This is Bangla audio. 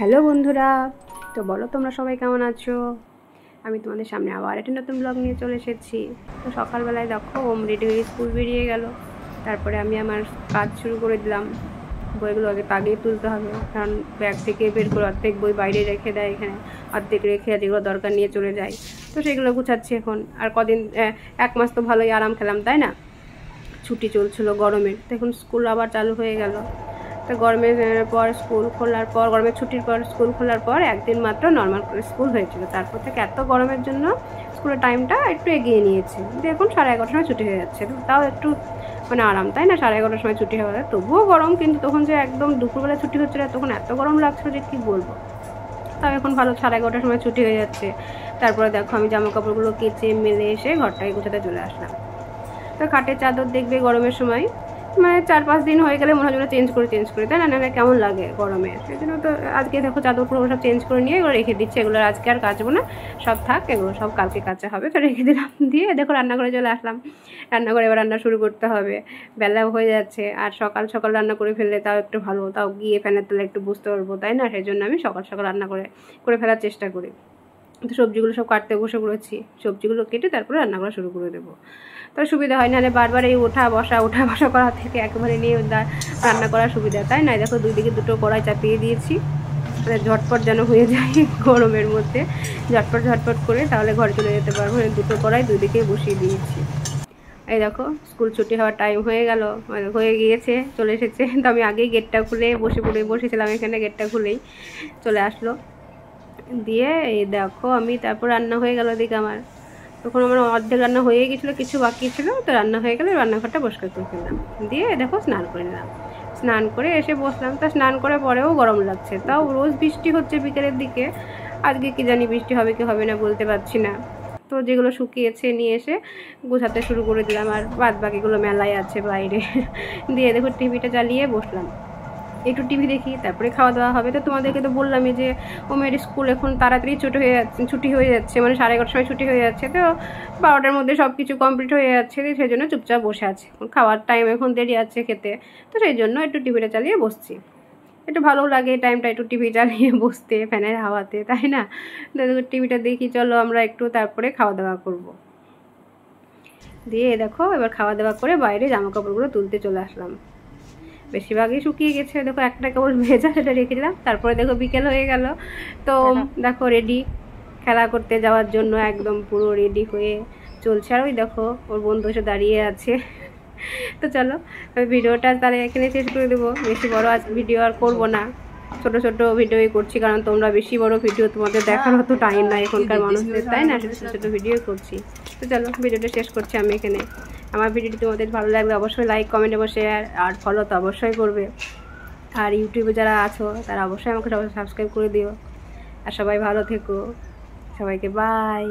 হ্যালো বন্ধুরা, তো বলো তোমরা সবাই কেমন আছো। আমি তোমাদের সামনে আবার একটা নতুন ব্লগ নিয়ে চলে এসেছি। তো সকালবেলায় দেখো ওম রেডি হয়ে স্কুল বেরিয়ে গেল। তারপরে আমি আমার কাজ শুরু করে দিলাম। বইগুলো আগেই তুলতে হবে, কারণ ব্যাগ থেকে বের করে অর্ধেক বই বাইরে রেখে দেয়, এখানে অর্ধেক রেখে যেগুলো দরকার নিয়ে চলে যায়। তো সেগুলো গুছাচ্ছি এখন। আর কদিন এক মাস তো ভালোই আরাম খেলাম, তাই না? ছুটি চলছিল গরমের, তো এখন স্কুল আবার চালু হয়ে গেল। তো গরমের পর স্কুল খোলার পর, গরমের ছুটির পর স্কুল খোলার পর একদিন মাত্র নর্মাল করে স্কুল হয়েছিল। তারপর থেকে এত গরমের জন্য স্কুলের টাইমটা একটু এগিয়ে নিয়েছে। দেখুন 11:30 সময় ছুটি হয়ে যাচ্ছে, তাও একটু মানে আরাম, তাই না? 11:30 সময় ছুটি হয়ে গেছে, তবুও গরম। কিন্তু তখন যে একদম দুপুরবেলা ছুটি হচ্ছিল, তখন এত গরম লাগছিল যে কী বলবো। তাও এখন ভালো 11:30 সময় ছুটি হয়ে যাচ্ছে। তারপরে দেখো আমি জামা কাপড়গুলো কেচে মেলে এসে ঘরটাকে গোছাতে চলে আসলাম। তো খাটের চাদর দেখবে গরমের সময় মানে 4-5 দিন হয়ে গেলে মনে হয় চেঞ্জ করে, তাই না? না কেমন লাগে গরমে। সেই জন্য তো আজকে দেখো চাদরগুলো সব চেঞ্জ করে নিয়ে এগুলো রেখে দিচ্ছি। এগুলো আজকে আর কাচবো না, সব থাক, এগুলো সব কালকে কাচা হবে। তো রেখে দিলাম। দিয়ে দেখো রান্নাঘরে চলে আসলাম। রান্নাঘরে এবার রান্না শুরু করতে হবে। বেলাও হয়ে যাচ্ছে, আর সকাল সকাল রান্না করে ফেললে তাও একটু ভালো, তাও গিয়ে ফ্যানের তলে একটু বুঝতে পারবো, তাই না? সেই জন্য আমি সকাল সকাল রান্না করে ফেলার চেষ্টা করি। তো সবজিগুলো সব কাটতে বসে পড়েছি। সবজিগুলো কেটে তারপরে রান্না করা শুরু করে দেবো। তো সুবিধা হয়, নাহলে বারবার এই ওঠা বসা করা থেকে একেবারে নিয়ে রান্না করার সুবিধা, তাই না? দেখো দুই দিকে দুটো কড়াই চাপিয়ে দিয়েছি, ঝটপট যেন হয়ে যায় গরমের মধ্যে। ঝটপট করে তাহলে ঘরে চলে যেতে পারবো। দুটো কড়াই দুই দিকেই বসিয়ে দিয়েছি। এই দেখো স্কুল ছুটি হওয়ার টাইম হয়ে গিয়েছে, চলে এসেছে। তো আমি আগেই গেটটা খুলে বসেছিলাম এখানে, গেটটা খুলেই চলে আসলো। দিয়ে এই দেখো আমি তারপর রান্না হয়ে গেল দিকে আমার। তখন আমার অর্ধেক রান্না হয়ে গেছিলো, কিছু বাকি ছিল। তো রান্না হয়ে গেলে রান্নাঘরটা পরিষ্কার করে ফেললাম। দিয়ে দেখো স্নান করে নিলাম। স্নান করে এসে বসলাম। তা স্নান করে পরেও গরম লাগছে, তাও রোজ বৃষ্টি হচ্ছে বিকেলের দিকে। আজকে কি জানি বৃষ্টি হবে কি হবে না বলতে পারছি না। তো যেগুলো শুকিয়েছে নিয়ে এসে গোছাতে শুরু করে দিলাম, আর বাদ বাকিগুলো মেলায় আছে বাইরে। দিয়ে দেখো টিভিটা চালিয়ে বসলাম, একটু টিভি দেখি, তারপরে খাওয়া দাওয়া হবে। তো তোমাদেরকে তো বললামই যে ওমের স্কুল এখন তাড়াতাড়ি ছুটি হয়ে যাচ্ছে, মানে 11:30 সময় ছুটি হয়ে যাচ্ছে। তো 12টার মধ্যে সব কিছু কমপ্লিট হয়ে যাচ্ছে, সেই জন্য চুপচাপ বসে আছে। খাওয়ার টাইম এখন দেরি আছে খেতে, তো সেই জন্য একটু টিভিটা চালিয়ে বসছি। একটু ভালো লাগে এই টাইমটা একটু টিভি চালিয়ে বসতে, ফ্যানের হাওয়াতে, তাই না? তো টিভিটা দেখি, চলো আমরা একটু তারপরে খাওয়া দাওয়া করবো। দিয়ে দেখো এবার খাওয়া দাওয়া করে বাইরে জামা কাপড়গুলো তুলতে চলে আসলাম। বেশিরভাগই শুকিয়ে গেছে, দেখো একটা কেবল ভেজা, সেটা রেখে দিলাম। তারপরে দেখো বিকেল হয়ে গেল। তো দেখো রেডি খেলা করতে যাওয়ার জন্য একদম পুরো রেডি হয়ে চলছে। আর ওই দেখো ওর বন্ধু এসে দাঁড়িয়ে আছে। তো চলো ভিডিওটা তাহলে এখানে শেষ করে দেবো। বেশি বড় আজ ভিডিও আর করবো না, ছোট ছোট ভিডিওই করছি, কারণ তোমরা বেশি বড় ভিডিও তোমাদের দেখার মতো টাইম না এখনকার মানুষদের, তাই না? ছোট ছোট ভিডিও করছি। তো চলো ভিডিওটা শেষ করছি আমি এখানে। আমার ভিডিওটি তোমাদের ভালো লাগলে অবশ্যই লাইক, কমেন্ট এবং শেয়ার, আর ফলো তো অবশ্যই করবে। আর ইউটিউবে যারা আছো তারা অবশ্যই আমাকে সাবস্ক্রাইব করে দিও। আর সবাই ভালো থেকো, সবাইকে বাই।